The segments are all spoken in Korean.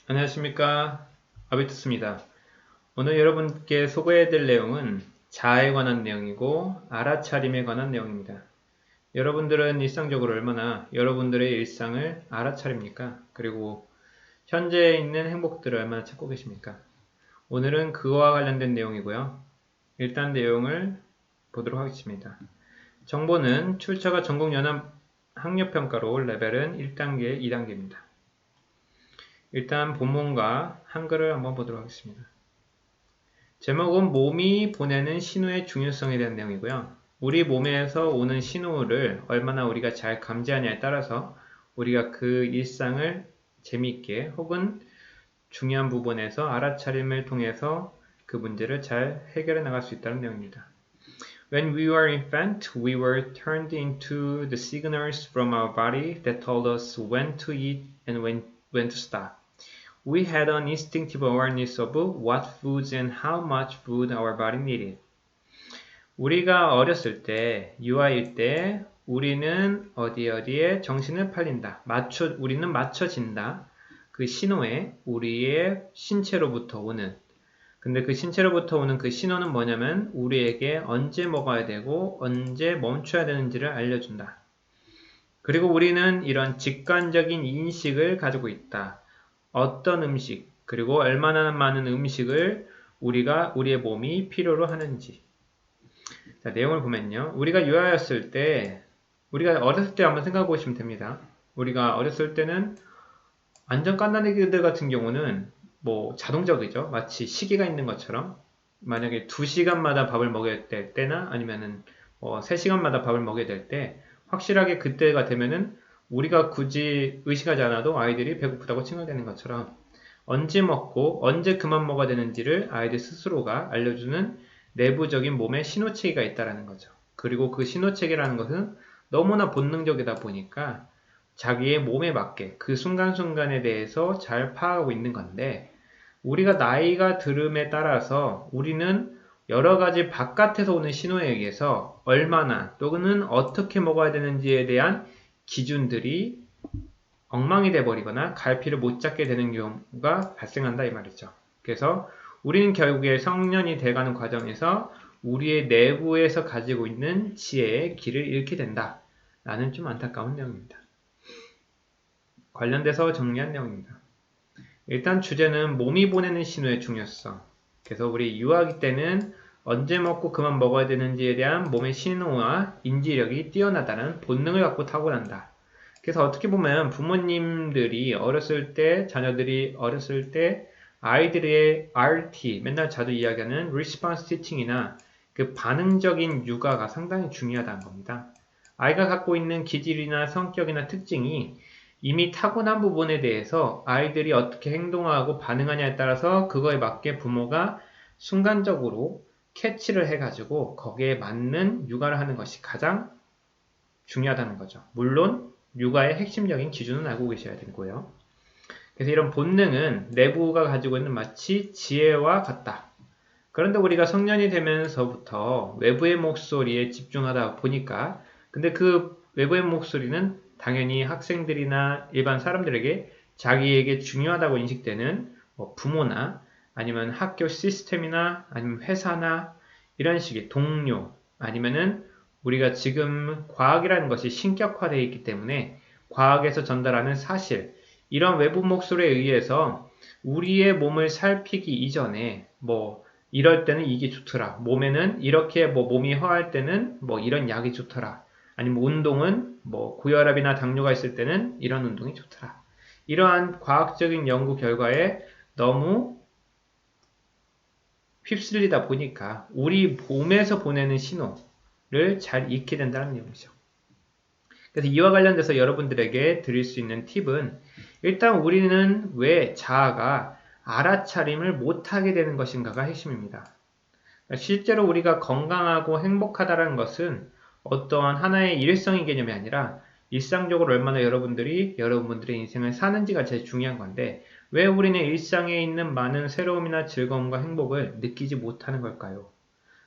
안녕하십니까. 아비투스입니다. 오늘 여러분께 소개해드릴 내용은 자아에 관한 내용이고 알아차림에 관한 내용입니다. 여러분들은 일상적으로 얼마나 여러분들의 일상을 알아차립니까? 그리고 현재에 있는 행복들을 얼마나 찾고 계십니까? 오늘은 그거와 관련된 내용이고요. 일단 내용을 보도록 하겠습니다. 정보는 출처가 전국연합 학력평가로 레벨은 1단계, 2단계입니다. 일단 본문과 한글을 한번 보도록 하겠습니다. 제목은 몸이 보내는 신호의 중요성에 대한 내용이고요. 우리 몸에서 오는 신호를 얼마나 우리가 잘 감지하냐에 따라서 우리가 그 일상을 재미있게 혹은 중요한 부분에서 알아차림을 통해서 그 문제를 잘 해결해 나갈 수 있다는 내용입니다. When we were infant, we were turned into the signals from our body that told us when to eat and when to stop. We had an instinctive awareness of what foods and how much food our body needed. 우리가 어렸을 때, 유아일 때, 우리는 어디에 정신을 팔린다. 우리는 맞춰진다. 그 신호에 우리의 신체로부터 오는. 근데 그 신체로부터 오는 그 신호는 뭐냐면 우리에게 언제 먹어야 되고 언제 멈춰야 되는지를 알려준다. 그리고 우리는 이런 직관적인 인식을 가지고 있다. 어떤 음식, 그리고 얼마나 많은 음식을 우리의 몸이 필요로 하는지. 자, 내용을 보면요. 우리가 유아였을 때, 우리가 어렸을 때 한번 생각해 보시면 됩니다. 우리가 어렸을 때는 완전 갓난아기들 같은 경우는 뭐 자동적이죠. 마치 시계가 있는 것처럼 만약에 2시간마다 밥을 먹여야 될 때나 아니면은 3시간마다 밥을 먹여야 될 때 확실하게 그때가 되면은 우리가 굳이 의식하지 않아도 아이들이 배고프다고 칭얼대는 것처럼 언제 먹고 언제 그만 먹어야 되는지를 아이들 스스로가 알려주는 내부적인 몸의 신호체계가 있다는 거죠. 그리고 그 신호체계라는 것은 너무나 본능적이다 보니까 자기의 몸에 맞게 그 순간순간에 대해서 잘 파악하고 있는 건데 우리가 나이가 들음에 따라서 우리는 여러 가지 바깥에서 오는 신호에 의해서 얼마나 또는 어떻게 먹어야 되는지에 대한 기준들이 엉망이 돼버리거나 갈피를 못 잡게 되는 경우가 발생한다 이 말이죠. 그래서 우리는 결국에 성년이 돼가는 과정에서 우리의 내부에서 가지고 있는 지혜의 길을 잃게 된다. 라는 좀 안타까운 내용입니다. 관련돼서 정리한 내용입니다. 일단 주제는 몸이 보내는 신호의 중요성. 그래서 우리 유아기 때는 언제 먹고 그만 먹어야 되는지에 대한 몸의 신호와 인지력이 뛰어나다는 본능을 갖고 타고난다. 그래서 어떻게 보면 부모님들이 어렸을 때, 자녀들이 어렸을 때 아이들의 RT, 맨날 자주 이야기하는 Response Teaching이나 그 반응적인 육아가 상당히 중요하다는 겁니다. 아이가 갖고 있는 기질이나 성격이나 특징이 이미 타고난 부분에 대해서 아이들이 어떻게 행동하고 반응하냐에 따라서 그거에 맞게 부모가 순간적으로 캐치를 해가지고 거기에 맞는 육아를 하는 것이 가장 중요하다는 거죠. 물론 육아의 핵심적인 기준은 알고 계셔야 되고요. 그래서 이런 본능은 내부가 가지고 있는 마치 지혜와 같다. 그런데 우리가 성년이 되면서부터 외부의 목소리에 집중하다 보니까 근데 그 외부의 목소리는 당연히 학생들이나 일반 사람들에게 자기에게 중요하다고 인식되는 부모나 아니면 학교 시스템이나 아니면 회사나 이런 식의 동료 아니면은 우리가 지금 과학이라는 것이 신격화되어 있기 때문에 과학에서 전달하는 사실 이런 외부 목소리에 의해서 우리의 몸을 살피기 이전에 이럴 때는 이게 좋더라. 몸에는 이렇게 몸이 허할 때는 이런 약이 좋더라. 아니면 운동은 고혈압이나 당뇨가 있을 때는 이런 운동이 좋더라. 이러한 과학적인 연구 결과에 너무 휩쓸리다 보니까 우리 몸에서 보내는 신호를 잘 잊게 된다는 내용이죠. 그래서 이와 관련돼서 여러분들에게 드릴 수 있는 팁은 일단 우리는 왜 자아가 알아차림을 못하게 되는 것인가가 핵심입니다. 실제로 우리가 건강하고 행복하다는 것은 어떠한 하나의 일회성의 개념이 아니라 일상적으로 얼마나 여러분들의 인생을 사는지가 제일 중요한 건데 왜 우리는 일상에 있는 많은 새로움이나 즐거움과 행복을 느끼지 못하는 걸까요?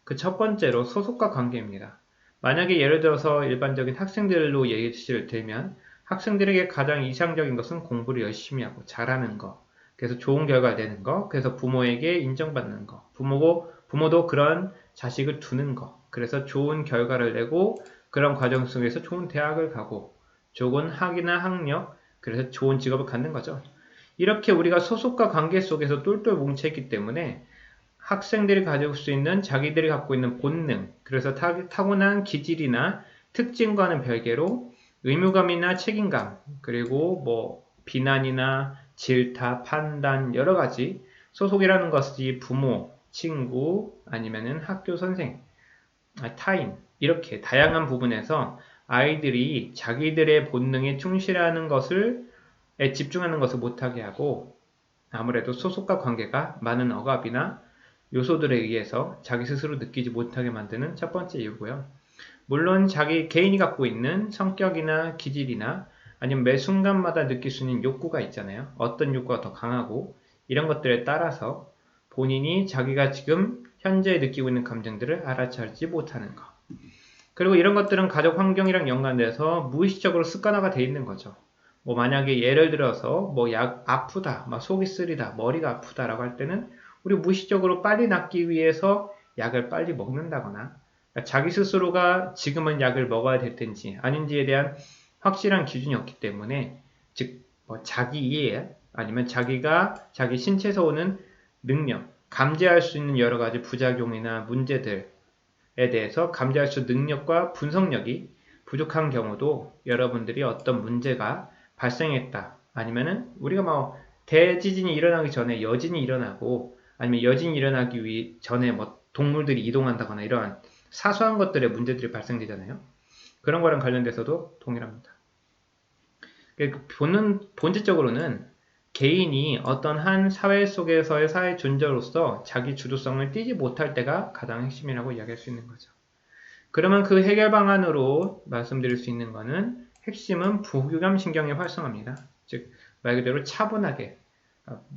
그 첫 번째로 소속과 관계입니다. 만약에 예를 들어서 일반적인 학생들로 예시를 들면 학생들에게 가장 이상적인 것은 공부를 열심히 하고 잘하는 것 그래서 좋은 결과가 되는 거. 그래서 부모에게 인정받는 거. 부모도 그런 자식을 두는 거. 그래서 좋은 결과를 내고 그런 과정 속에서 좋은 대학을 가고 좋은 학위나 학력, 그래서 좋은 직업을 갖는 거죠. 이렇게 우리가 소속과 관계 속에서 똘똘 뭉쳐있기 때문에 학생들이 가질 수 있는 자기들이 갖고 있는 본능, 그래서 타고난 기질이나 특징과는 별개로 의무감이나 책임감, 그리고 뭐 비난이나 질타, 판단, 여러 가지 소속이라는 것이 부모, 친구, 아니면은 학교 선생, 타인, 이렇게 다양한 부분에서 아이들이 자기들의 본능에 충실하는 것을 집중하는 것을 못하게 하고 아무래도 소속과 관계가 많은 억압이나 요소들에 의해서 자기 스스로 느끼지 못하게 만드는 첫 번째 이유고요. 물론 자기 개인이 갖고 있는 성격이나 기질이나 아니면 매 순간마다 느낄 수 있는 욕구가 있잖아요. 어떤 욕구가 더 강하고 이런 것들에 따라서 본인이 자기가 지금 현재 느끼고 있는 감정들을 알아차리지 못하는 것. 그리고 이런 것들은 가족 환경이랑 연관돼서 무의식적으로 습관화가 돼 있는 거죠. 뭐 만약에 예를 들어서 뭐 약 아프다, 막 속이 쓰리다, 머리가 아프다라고 할 때는 우리 무의식적으로 빨리 낫기 위해서 약을 빨리 먹는다거나 그러니까 자기 스스로가 지금은 약을 먹어야 될 텐지 아닌지에 대한 확실한 기준이 없기 때문에 즉 뭐 자기 이해 아니면 자기가 자기 신체에서 오는 능력, 감지할 수 있는 여러 가지 부작용이나 문제들에 대해서 감지할 수 있는 능력과 분석력이 부족한 경우도 여러분들이 어떤 문제가 발생했다. 아니면은 우리가 뭐 대지진이 일어나기 전에 여진이 일어나고 아니면 여진이 일어나기 전에 뭐 동물들이 이동한다거나 이런 사소한 것들의 문제들이 발생되잖아요. 그런 거랑 관련돼서도 동일합니다. 본질적으로는 개인이 어떤 한 사회 속에서의 사회 존재로서 자기 주도성을 띠지 못할 때가 가장 핵심이라고 이야기할 수 있는 거죠. 그러면 그 해결 방안으로 말씀드릴 수 있는 것은 핵심은 부교감 신경의 활성화입니다. 즉 말 그대로 차분하게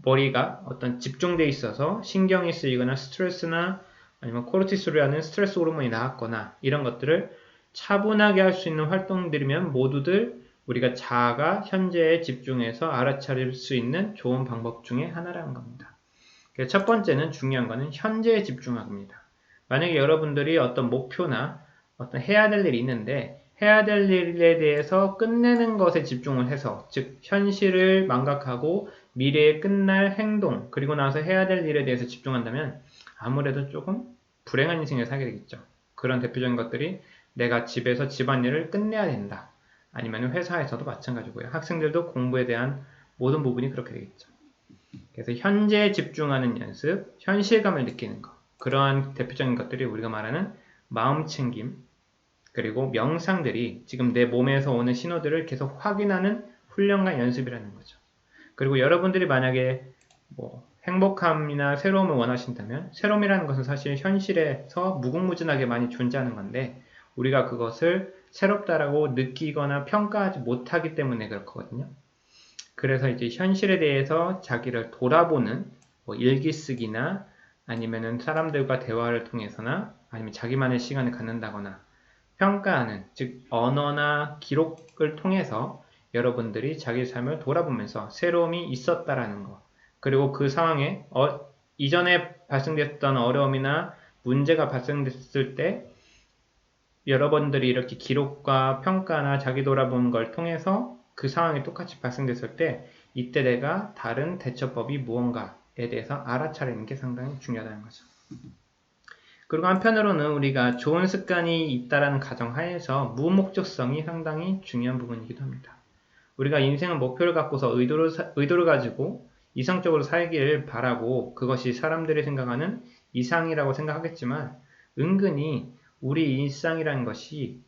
머리가 어떤 집중돼 있어서 신경이 쓰이거나 스트레스나 아니면 코르티솔이라는 스트레스 호르몬이 나왔거나 이런 것들을 차분하게 할 수 있는 활동들이면 모두들 우리가 자아가 현재에 집중해서 알아차릴 수 있는 좋은 방법 중에 하나라는 겁니다. 그래서 첫 번째는 중요한 거는 현재에 집중합니다. 만약에 여러분들이 어떤 목표나 어떤 해야 될 일이 있는데 해야 될 일에 대해서 끝내는 것에 집중을 해서 즉 현실을 망각하고 미래에 끝날 행동 그리고 나서 해야 될 일에 대해서 집중한다면 아무래도 조금 불행한 인생을 살게 되겠죠. 그런 대표적인 것들이 내가 집에서 집안일을 끝내야 된다. 아니면 회사에서도 마찬가지고요. 학생들도 공부에 대한 모든 부분이 그렇게 되겠죠. 그래서 현재에 집중하는 연습, 현실감을 느끼는 것. 그러한 대표적인 것들이 우리가 말하는 마음챙김, 그리고 명상들이 지금 내 몸에서 오는 신호들을 계속 확인하는 훈련과 연습이라는 거죠. 그리고 여러분들이 만약에 뭐 행복함이나 새로움을 원하신다면 새로움이라는 것은 사실 현실에서 무궁무진하게 많이 존재하는 건데 우리가 그것을 새롭다라고 느끼거나 평가하지 못하기 때문에 그렇거든요. 그래서 이제 현실에 대해서 자기를 돌아보는 뭐 일기 쓰기나 아니면은 사람들과 대화를 통해서나 아니면 자기만의 시간을 갖는다거나 평가하는, 즉 언어나 기록을 통해서 여러분들이 자기 삶을 돌아보면서 새로움이 있었다라는 것, 그리고 그 상황에 이전에 발생됐던 어려움이나 문제가 발생됐을 때 여러분들이 이렇게 기록과 평가나 자기 돌아보는 걸 통해서 그 상황이 똑같이 발생됐을 때 이때 내가 다른 대처법이 무언가에 대해서 알아차리는 게 상당히 중요하다는 거죠. 그리고 한편으로는 우리가 좋은 습관이 있다라는 가정하에서 무목적성이 상당히 중요한 부분이기도 합니다. 우리가 인생은 목표를 갖고서 의도를 가지고 이성적으로 살기를 바라고 그것이 사람들이 생각하는 이상이라고 생각하겠지만 은근히 우리 일상이라는 것이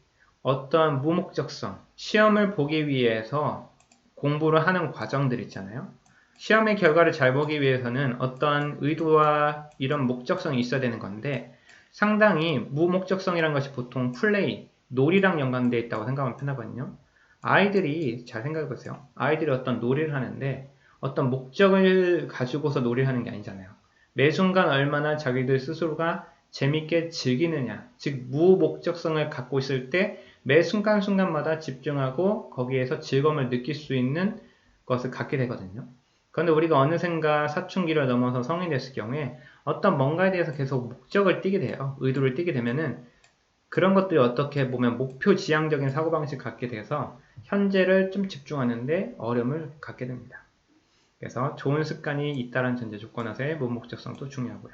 어떠한 무목적성, 시험을 보기 위해서 공부를 하는 과정들 있잖아요. 시험의 결과를 잘 보기 위해서는 어떠한 의도와 이런 목적성이 있어야 되는 건데 상당히 무목적성이라는 것이 보통 플레이, 놀이랑 연관되어 있다고 생각하면 편하거든요. 아이들이 잘 생각해보세요. 아이들이 어떤 놀이를 하는데 어떤 목적을 가지고서 놀이를 하는 게 아니잖아요. 매 순간 얼마나 자기들 스스로가 재밌게 즐기느냐, 즉 무목적성을 갖고 있을 때 매 순간순간마다 집중하고 거기에서 즐거움을 느낄 수 있는 것을 갖게 되거든요. 그런데 우리가 어느샌가 사춘기를 넘어서 성인이 됐을 경우에 어떤 뭔가에 대해서 계속 목적을 띠게 돼요. 의도를 띠게 되면은 그런 것들이 어떻게 보면 목표 지향적인 사고방식을 갖게 돼서 현재를 좀 집중하는데 어려움을 갖게 됩니다. 그래서 좋은 습관이 있다는 전제 조건에서의 무목적성도 중요하고요.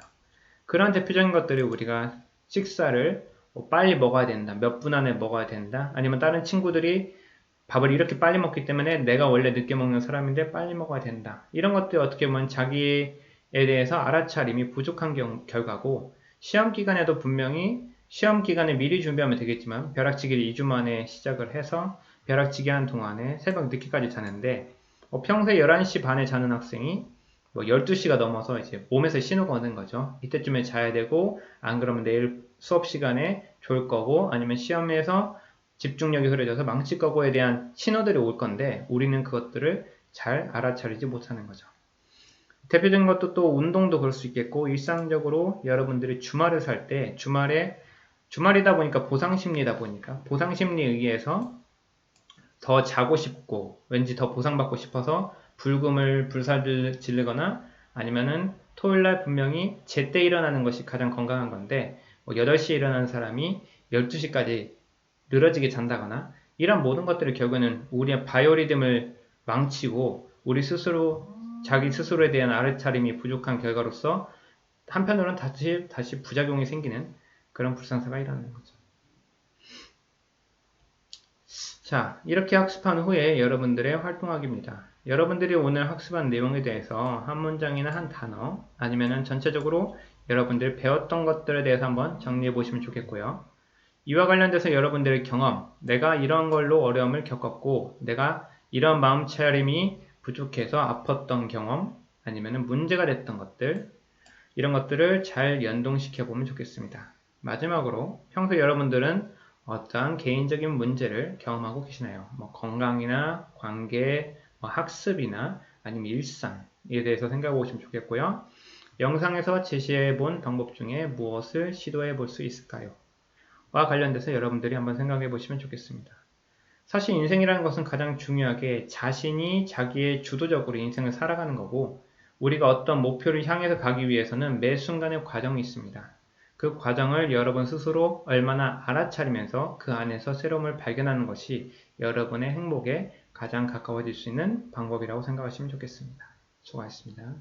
그런 대표적인 것들이 우리가 식사를 빨리 먹어야 된다, 몇 분 안에 먹어야 된다, 아니면 다른 친구들이 밥을 이렇게 빨리 먹기 때문에 내가 원래 늦게 먹는 사람인데 빨리 먹어야 된다. 이런 것들이 어떻게 보면 자기에 대해서 알아차림이 부족한 결과고, 시험 기간에도 분명히 시험 기간에 미리 준비하면 되겠지만 벼락치기를 2주 만에 시작을 해서 벼락치기 하는 동안에 새벽 늦게까지 자는데, 평소에 11시 반에 자는 학생이 12시가 넘어서 이제 몸에서 신호가 오는 거죠. 이때쯤에 자야 되고, 안 그러면 내일 수업 시간에 졸 거고, 아니면 시험에서 집중력이 흐려져서 망칠 거고에 대한 신호들이 올 건데, 우리는 그것들을 잘 알아차리지 못하는 거죠. 대표적인 것도 또 운동도 그럴 수 있겠고, 일상적으로 여러분들이 주말을 살 때, 주말이다 보니까 보상심리다 보니까, 보상심리에 의해서 더 자고 싶고, 왠지 더 보상받고 싶어서 불금을 불사지르거나, 아니면은 토요일날 분명히 제때 일어나는 것이 가장 건강한 건데, 8시에 일어나는 사람이 12시까지 늘어지게 잔다거나, 이런 모든 것들이 결국에는 우리의 바이오리듬을 망치고, 우리 스스로, 자기 스스로에 대한 알아차림이 부족한 결과로서 한편으로는 다시 부작용이 생기는 그런 불상사가 일어나는 거죠. 자, 이렇게 학습한 후에 여러분들의 활동하기입니다. 여러분들이 오늘 학습한 내용에 대해서 한 문장이나 한 단어, 아니면 전체적으로 여러분들이 배웠던 것들에 대해서 한번 정리해 보시면 좋겠고요. 이와 관련돼서 여러분들의 경험, 내가 이런 걸로 어려움을 겪었고, 내가 이런 마음차림이 부족해서 아팠던 경험, 아니면 문제가 됐던 것들, 이런 것들을 잘 연동시켜 보면 좋겠습니다. 마지막으로 평소 여러분들은 어떠한 개인적인 문제를 경험하고 계시나요? 건강이나 관계, 학습이나 아니면 일상에 대해서 생각해 보시면 좋겠고요. 영상에서 제시해 본 방법 중에 무엇을 시도해 볼 수 있을까요? 와 관련돼서 여러분들이 한번 생각해 보시면 좋겠습니다. 사실 인생이라는 것은 가장 중요하게 자신이 자기의 주도적으로 인생을 살아가는 거고, 우리가 어떤 목표를 향해서 가기 위해서는 매 순간의 과정이 있습니다. 그 과정을 여러분 스스로 얼마나 알아차리면서 그 안에서 새로움을 발견하는 것이 여러분의 행복에 가장 가까워질 수 있는 방법이라고 생각하시면 좋겠습니다. 수고하셨습니다.